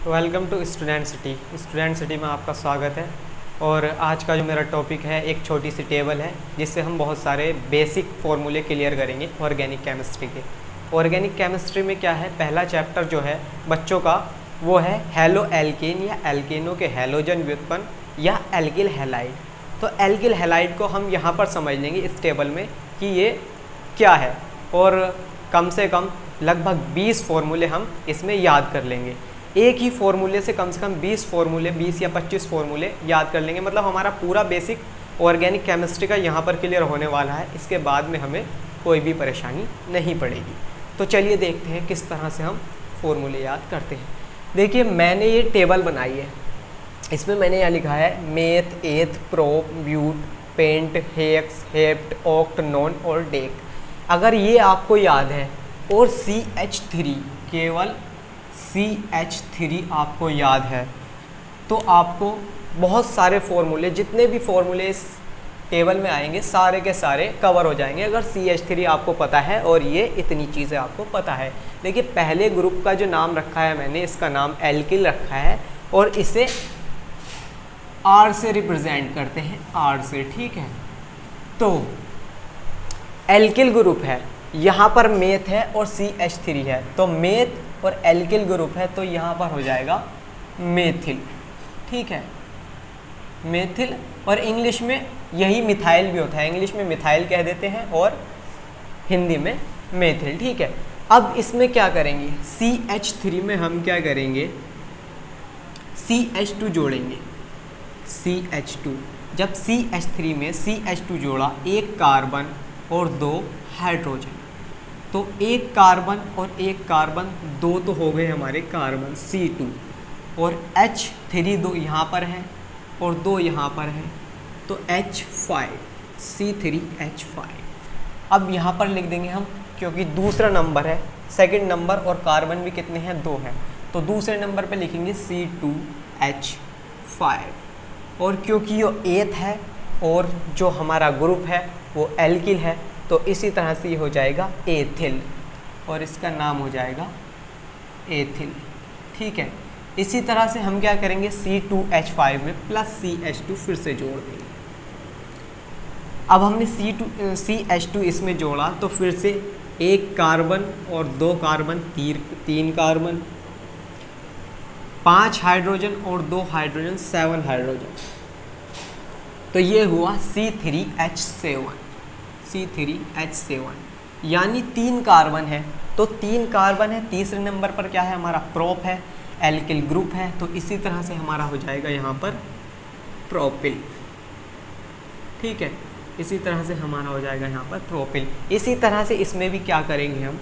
Welcome to student city. Student city में आपका स्वागत है। और आज का जो मेरा टॉपिक है एक छोटी सी टेबल है जिससे हम बहुत सारे बेसिक फॉर्मूले क्लियर करेंगे ऑर्गेनिक केमिस्ट्री के। ऑर्गेनिक केमिस्ट्री में क्या है, पहला चैप्टर जो है बच्चों का वो है हैलो एल्केन या एल्केनों के हैलोजन व्युत्पन्न या एल्किल हैलाइड। तो एल्किल हैलाइड को हम यहाँ पर समझ लेंगे इस टेबल में कि ये क्या है, और कम से कम लगभग 20 फॉर्मूले हम इसमें याद कर लेंगे। एक ही फॉर्मूले से कम 20 फॉर्मूले, 20 या 25 फॉर्मूले याद कर लेंगे। मतलब हमारा पूरा बेसिक ऑर्गेनिक केमिस्ट्री का यहाँ पर क्लियर होने वाला है। इसके बाद में हमें कोई भी परेशानी नहीं पड़ेगी। तो चलिए देखते हैं किस तरह से हम फॉर्मूले याद करते हैं। देखिए मैंने ये टेबल बनाई है, इसमें मैंने यहाँ लिखा है meth, eth, prop, but, pent, hex, hept, oct, non और डेक। अगर ये आपको याद है और CH3, केवल CH3 आपको याद है तो आपको बहुत सारे फॉर्मूले, जितने भी फॉर्मूले इस टेबल में आएंगे सारे के सारे कवर हो जाएंगे अगर CH3 आपको पता है और ये इतनी चीज़ें आपको पता है। देखिए पहले ग्रुप का जो नाम रखा है मैंने, इसका नाम एल्किल रखा है और इसे R से रिप्रेजेंट करते हैं, R से, ठीक है। तो एल्किल ग्रुप है, यहाँ पर मेथ है और CH3 है, तो मेथ और एल्किल ग्रुप है तो यहाँ पर हो जाएगा मेथिल, ठीक है, मेथिल। और इंग्लिश में यही मिथाइल भी होता है, इंग्लिश में मिथाइल कह देते हैं और हिंदी में मेथिल, ठीक है। अब इसमें क्या करेंगे, CH3 में हम क्या करेंगे, CH2 जोड़ेंगे, CH2। जब CH3 में CH2 जोड़ा, एक कार्बन और 2 हाइड्रोजन, तो एक कार्बन और एक कार्बन, 2 तो हो गए हमारे कार्बन C2, और H3 2 यहाँ पर है और 2 यहाँ पर है, तो H5, C3H5। अब यहाँ पर लिख देंगे हम, क्योंकि दूसरा नंबर है, सेकंड नंबर और कार्बन भी कितने हैं, 2 हैं, तो दूसरे नंबर पे लिखेंगे C2H5। और क्योंकि ये एथ है और जो हमारा ग्रुप है वो एल्किल है, तो इसी तरह से ये हो जाएगा एथिल और इसका नाम हो जाएगा एथिल, ठीक है। इसी तरह से हम क्या करेंगे, C2H5 में प्लस CH2 फिर से जोड़ देंगे। अब हमने CH2 इसमें जोड़ा तो फिर से एक कार्बन और 2 कार्बन, 3 कार्बन, 5 हाइड्रोजन और 2 हाइड्रोजन, 7 हाइड्रोजन, तो ये हुआ C3H7, यानी 3 कार्बन है, तो 3 कार्बन है। तीसरे नंबर पर क्या है हमारा, प्रोप है, एल्किल ग्रुप है, तो इसी तरह से हमारा हो जाएगा यहाँ पर प्रोपिल, ठीक है। इसी तरह से हमारा हो जाएगा यहाँ पर प्रोपिल। इसी तरह से इसमें भी क्या करेंगे हम,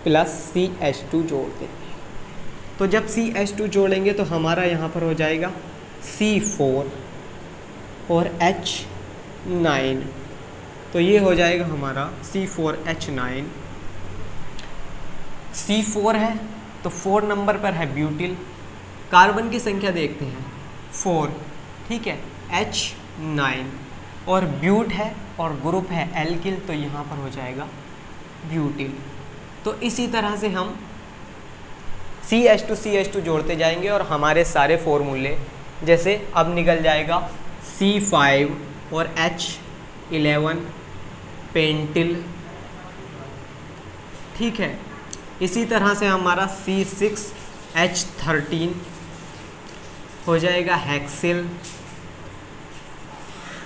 प्लस CH2 जोड़ देंगे। तो जब CH2 जोड़ेंगे तो हमारा यहाँ पर हो जाएगा C4 और H9, तो ये हो जाएगा हमारा C4H9। C4 है तो 4 नंबर पर है ब्यूटिल, कार्बन की संख्या देखते हैं 4, ठीक है, H9, और ब्यूट है और ग्रुप है एल्किल, तो यहाँ पर हो जाएगा ब्यूटिल। तो इसी तरह से हम CH2 जोड़ते जाएंगे और हमारे सारे फॉर्मूले, जैसे अब निकल जाएगा C5 और H11 पेंटिल, ठीक है। इसी तरह से हमारा C6H13 हो जाएगा हेक्सिल।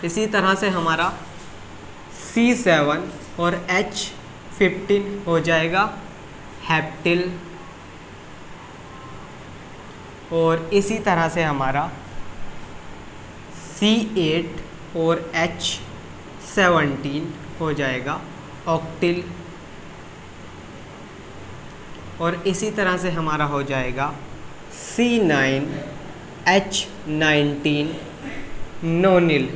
इसी तरह से हमारा C7 और H15 हो जाएगा हेप्टिल, और इसी तरह से हमारा C8 और H17 हो जाएगा ऑक्टिल, और इसी तरह से हमारा हो जाएगा C9H19 नोनिल,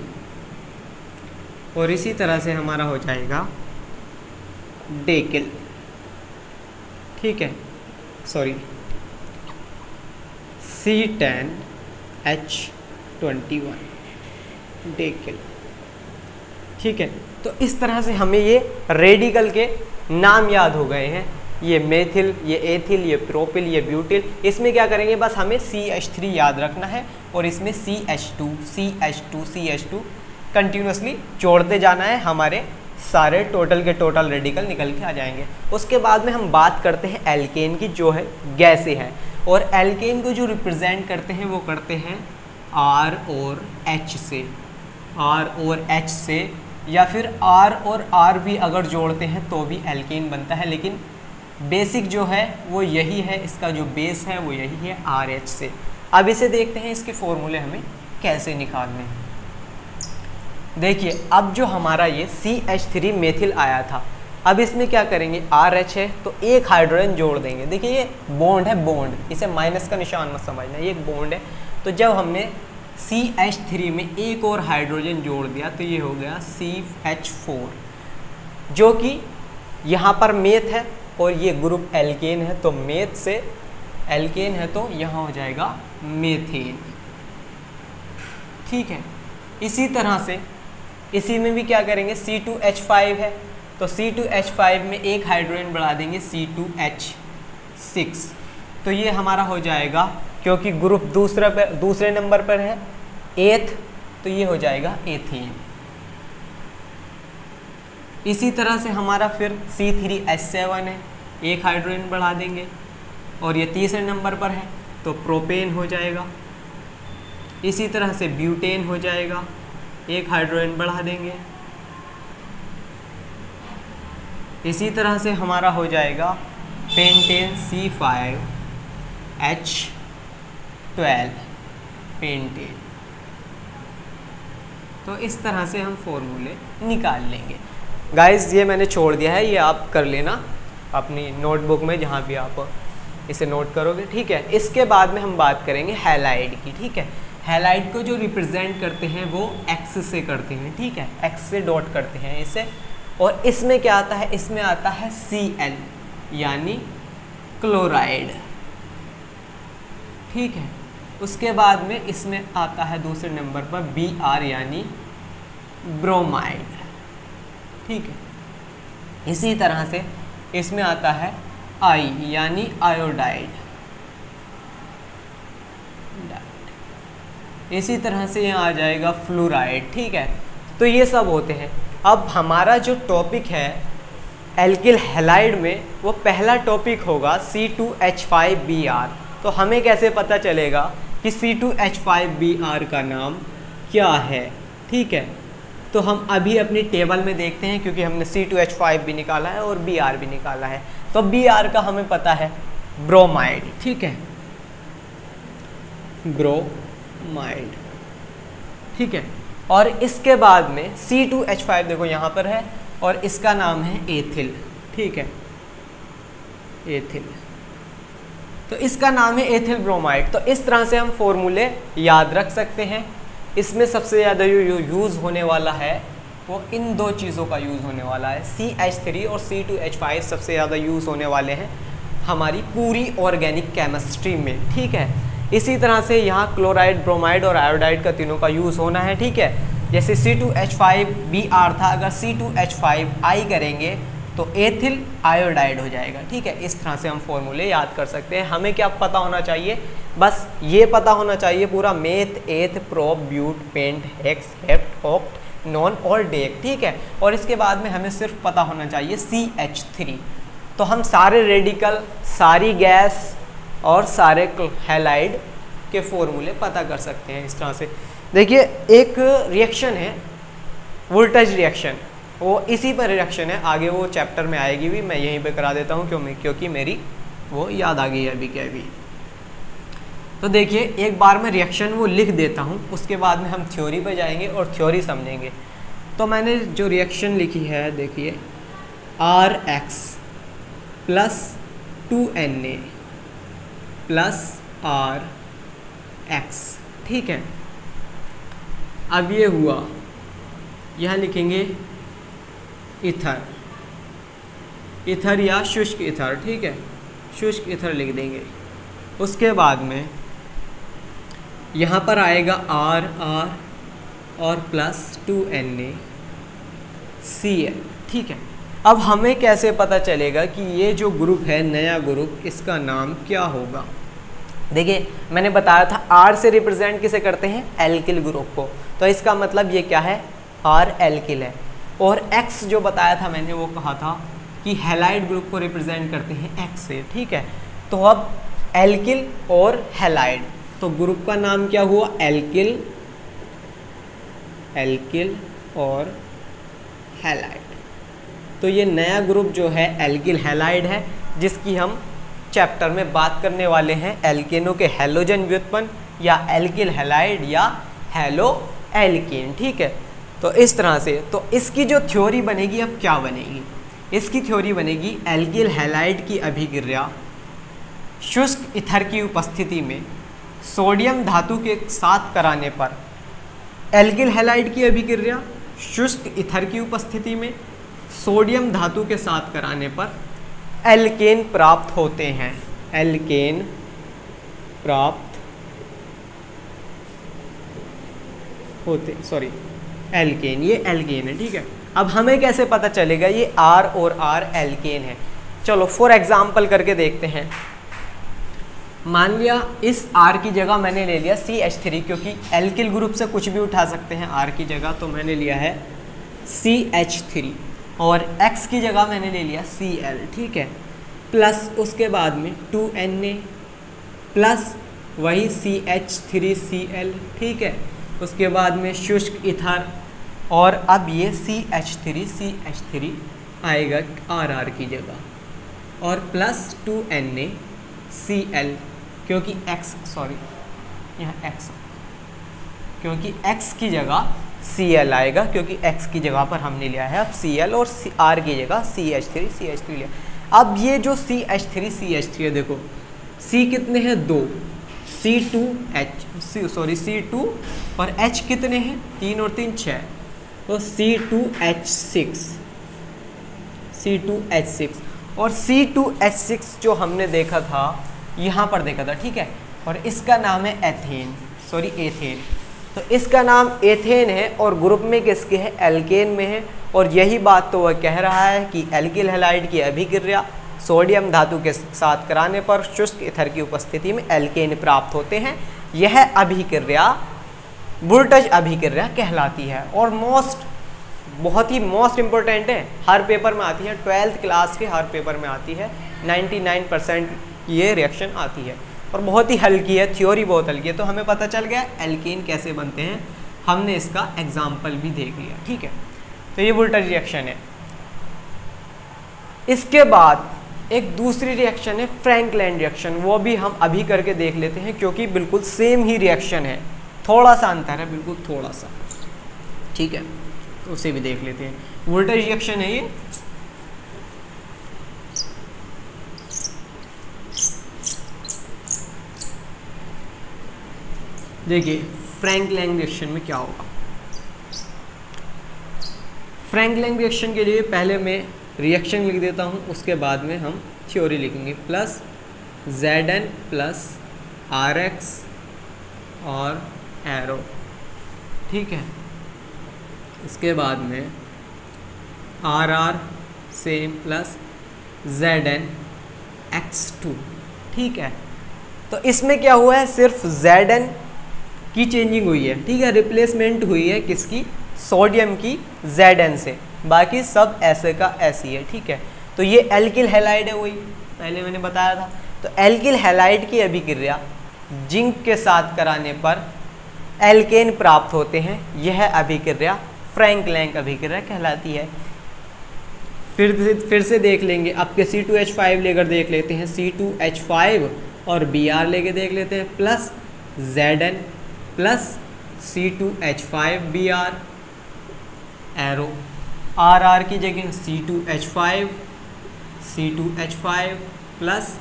और इसी तरह से हमारा हो जाएगा डेकिल, ठीक है, सॉरी C10H21 डेकिल, ठीक है। तो इस तरह से हमें ये रेडिकल के नाम याद हो गए हैं। ये मेथिल, ये एथिल, ये प्रोपिल, ये ब्यूटिल। इसमें क्या करेंगे, बस हमें CH3 याद रखना है और इसमें CH2 CH2 CH2 कंटिन्यूसली जोड़ते जाना है, हमारे सारे टोटल के टोटल रेडिकल निकल के आ जाएंगे। उसके बाद में हम बात करते हैं एल्केन की, जो है गैसें हैं, और एल्केन को जो रिप्रेजेंट करते हैं वो करते हैं R और H से, R और H से, या फिर R और R भी अगर जोड़ते हैं तो भी एल्केन बनता है, लेकिन बेसिक जो है वो यही है, इसका जो बेस है वो यही है RH से। अब इसे देखते हैं इसके फॉर्मूले हमें कैसे निकालने हैं। देखिए अब जो हमारा ये CH3 मेथिल आया था, अब इसमें क्या करेंगे, RH है तो एक हाइड्रोजन जोड़ देंगे। देखिए ये बॉन्ड है, बॉन्ड, इसे माइनस का निशान मत समझना, ये एक बॉन्ड है। तो जब हमने CH3 में एक और हाइड्रोजन जोड़ दिया तो ये हो गया CH4, जो कि यहाँ पर मेथ है और ये ग्रुप एल्केन है, तो मेथ से एल्केन है तो यहाँ हो जाएगा मेथेन। ठीक है, इसी तरह से इसी में भी क्या करेंगे, C2H5 है तो C2H5 में एक हाइड्रोजन बढ़ा देंगे C2H6, तो ये हमारा हो जाएगा, क्योंकि ग्रुप दूसरे नंबर पर है एथ, तो ये हो जाएगा एथेन। इसी तरह से हमारा फिर C3H7 है, एक हाइड्रोजन बढ़ा देंगे और ये तीसरे नंबर पर है तो प्रोपेन हो जाएगा। इसी तरह से ब्यूटेन हो जाएगा, एक हाइड्रोजन बढ़ा देंगे। इसी तरह से हमारा हो जाएगा पेंटेन C5H12 पेंटेन। तो इस तरह से हम फॉर्मूले निकाल लेंगे। गाइस ये मैंने छोड़ दिया है, ये आप कर लेना अपनी नोटबुक में जहाँ भी आप इसे नोट करोगे। ठीक है, इसके बाद में हम बात करेंगे हैलाइड की। ठीक है, हैलाइड को जो रिप्रेजेंट करते हैं वो X से करते हैं। ठीक है, X से डॉट करते हैं इसे, और इसमें क्या आता है, इसमें आता है Cl यानी क्लोराइड। ठीक है, उसके बाद में इसमें आता है दूसरे नंबर पर Br यानी ब्रोमाइड। ठीक है, इसी तरह से इसमें आता है I यानी आयोडाइड। इसी तरह से यहाँ आ जाएगा फ्लोराइड। ठीक है, तो ये सब होते हैं। अब हमारा जो टॉपिक है एल्किल हैलाइड में, वो पहला टॉपिक होगा C2H5Br। तो हमें कैसे पता चलेगा कि C2H5Br का नाम क्या है। ठीक है, तो हम अभी अपनी टेबल में देखते हैं, क्योंकि हमने C2H5 भी निकाला है और Br भी निकाला है। तो Br का हमें पता है ब्रोमाइड। ठीक है, ब्रोमाइड। ठीक है, और इसके बाद में C2H5 देखो यहाँ पर है और इसका नाम है एथिल। ठीक है, एथिल, तो इसका नाम है एथिल ब्रोमाइड। तो इस तरह से हम फॉर्मूले याद रख सकते हैं। इसमें सबसे ज़्यादा जो यूज़ होने वाला है वो इन दो चीज़ों का यूज़ होने वाला है, CH3 और C2H5 सबसे ज़्यादा यूज़ होने वाले हैं हमारी पूरी ऑर्गेनिक केमिस्ट्री में। ठीक है, इसी तरह से यहाँ क्लोराइड, ब्रोमाइड और आयोडाइड का तीनों का यूज़ होना है। ठीक है, जैसे C2H5Br था, अगर C2H5I करेंगे तो एथिल आयोडाइड हो जाएगा। ठीक है, इस तरह से हम फॉर्मूले याद कर सकते हैं। हमें क्या पता होना चाहिए, बस ये पता होना चाहिए पूरा meth, eth, prop, but, pent, hex, hept, oct, non और डेक। ठीक है, और इसके बाद में हमें सिर्फ पता होना चाहिए CH3। तो हम सारे रेडिकल, सारी गैस और सारे हैलाइड के फॉर्मूले पता कर सकते हैं इस तरह से। देखिए एक रिएक्शन है वोल्टेज रिएक्शन, वो इसी पर रिएक्शन है, आगे वो चैप्टर में आएगी भी, मैं यहीं पे करा देता हूँ क्योंकि मेरी वो याद आ गई है अभी के अभी। तो देखिए एक बार मैं रिएक्शन वो लिख देता हूँ, उसके बाद में हम थ्योरी पे जाएंगे और थ्योरी समझेंगे। तो मैंने जो रिएक्शन लिखी है देखिए, RX plus 2Na plus RX। ठीक है, अब ये हुआ, यहाँ लिखेंगे ईथर, ईथर या शुष्क ईथर। ठीक है, शुष्क ईथर लिख देंगे। उसके बाद में यहाँ पर आएगा R और प्लस 2Na Cl। ठीक है, अब हमें कैसे पता चलेगा कि ये जो ग्रुप है नया ग्रुप, इसका नाम क्या होगा? देखिए मैंने बताया था R से रिप्रेजेंट किसे करते हैं? एल्किल ग्रुप को। तो इसका मतलब ये क्या है? R एल्किल है। और X जो बताया था मैंने, वो कहा था कि हैलाइड ग्रुप को रिप्रेजेंट करते हैं X से, ठीक है। तो अब एल्किल और हैलाइड, तो ग्रुप का नाम क्या हुआ? एल्किल, एल्किल और हैलाइड। तो ये नया ग्रुप जो है एल्किल हैलाइड है, जिसकी हम चैप्टर में बात करने वाले हैं, एल्केनों के हैलोजन व्युत्पन्न या एल्किल हैलाइड या हैलो एल्केन, ठीक है। तो इस तरह से, तो इसकी जो थ्योरी बनेगी अब क्या बनेगी? इसकी थ्योरी बनेगी एल्किल हैलाइड की अभिक्रिया शुष्क ईथर की उपस्थिति में सोडियम धातु के साथ कराने पर, एल्किल हैलाइड की अभिक्रिया शुष्क ईथर की उपस्थिति में सोडियम धातु के साथ कराने पर एल्केन प्राप्त होते हैं। एल्केन प्राप्त होते, सॉरी एल्केन, ये एल्केन है, ठीक है। अब हमें कैसे पता चलेगा ये R और R एल्केन है? चलो फॉर एग्जाम्पल करके देखते हैं। मान लिया इस R की जगह मैंने ले लिया CH3, क्योंकि एल्किल ग्रुप से कुछ भी उठा सकते हैं R की जगह, तो मैंने लिया है CH3, और X की जगह मैंने ले लिया Cl, ठीक है। प्लस उसके बाद में 2Na प्लस वही CH3Cl, ठीक है। उसके बाद में शुष्क ईथर, और अब ये CH3 आएगा RR की जगह, और प्लस 2NaCl, क्योंकि X, सॉरी यहाँ X, क्योंकि X की जगह Cl आएगा, क्योंकि X की जगह पर हमने लिया है अब Cl, और R की जगह CH3 लिया। अब ये जो CH3 है, देखो C कितने हैं? 2, C2 और H कितने हैं? 3 और 3 6, तो C2H6 और C2H6 जो हमने देखा था, यहाँ पर देखा था, ठीक है। और इसका नाम है एथेन, सॉरी एथेन। तो इसका नाम एथेन है और ग्रुप में किसके है? एल्केन में है। और यही बात तो वह कह रहा है कि एल्किल हैलाइड की अभिक्रिया सोडियम धातु के साथ कराने पर शुष्क ईथर की उपस्थिति में एल्केन प्राप्त होते हैं। यह अभिक्रिया वोल्टेज अभिक्रिया कहलाती है, और बहुत ही मोस्ट इम्पोर्टेंट है, हर पेपर में आती है, 12th क्लास के हर पेपर में आती है, 99% ये रिएक्शन आती है, और बहुत ही हल्की है, थ्योरी बहुत हल्की है। तो हमें पता चल गया एल्केन कैसे बनते हैं, हमने इसका एग्जाम्पल भी देख लिया, ठीक है। तो ये वोल्टेज रिएक्शन है। इसके बाद एक दूसरी रिएक्शन है फ्रैंकलैंड रिएक्शन, वो भी हम अभी करके देख लेते हैं, क्योंकि बिल्कुल सेम ही रिएक्शन है, थोड़ा सा अंतर है, बिल्कुल थोड़ा सा, ठीक है। तो उसे भी देख लेते हैं। वोल्टेज रिएक्शन है ये, देखिए फ्रैंकलैंड रिएक्शन में क्या होगा। फ्रैंकलैंड रिएक्शन के लिए पहले मैं रिएक्शन लिख देता हूँ, उसके बाद में हम थ्योरी लिखेंगे। प्लस Zn प्लस Rx और एरो, ठीक है। इसके बाद में RR same plus Zn x2, ठीक है। तो इसमें क्या हुआ है? सिर्फ Zn की चेंजिंग हुई है, ठीक है, रिप्लेसमेंट हुई है किसकी? सोडियम की Zn से, बाकी सब ऐसे का ऐसी है, ठीक है। तो ये एल्किल हैलाइड है, वही पहले मैंने बताया था। तो एल्किल हैलाइड की अभिक्रिया जिंक के साथ कराने पर एल्केन प्राप्त होते हैं। यह अभिक्रिया फ्रैंकलैंड अभिक्रिया कहलाती है। फिर से देख लेंगे, आपके C2H5 लेकर देख लेते हैं, C2H5 और Br लेके देख लेते हैं, plus Zn plus C2H5Br arrow, RR की जगह C2H5 प्लस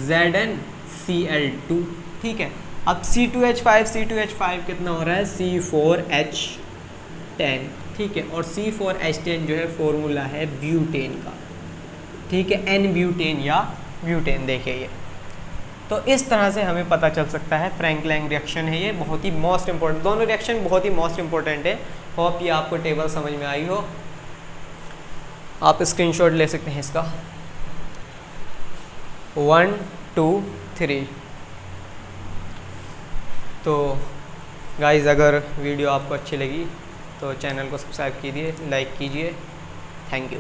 Zn Cl2, ठीक है। अब C2H5 कितना हो रहा है? C4H10, ठीक है। और C4H10 जो है फॉर्मूला है ब्यूटेन का, ठीक है, N ब्यूटेन या ब्यूटेन, देखिए ये। तो इस तरह से हमें पता चल सकता है फ्रैंकलैंड रिएक्शन है ये, बहुत ही मोस्ट इंपॉर्टेंट, दोनों रिएक्शन बहुत ही मोस्ट इंपॉर्टेंट है। होप ये आपको टेबल समझ में आई हो। आप स्क्रीनशॉट ले सकते हैं इसका 1 2 3। तो गाइज़ अगर वीडियो आपको अच्छी लगी तो चैनल को सब्सक्राइब कीजिए, लाइक कीजिए। Thank you.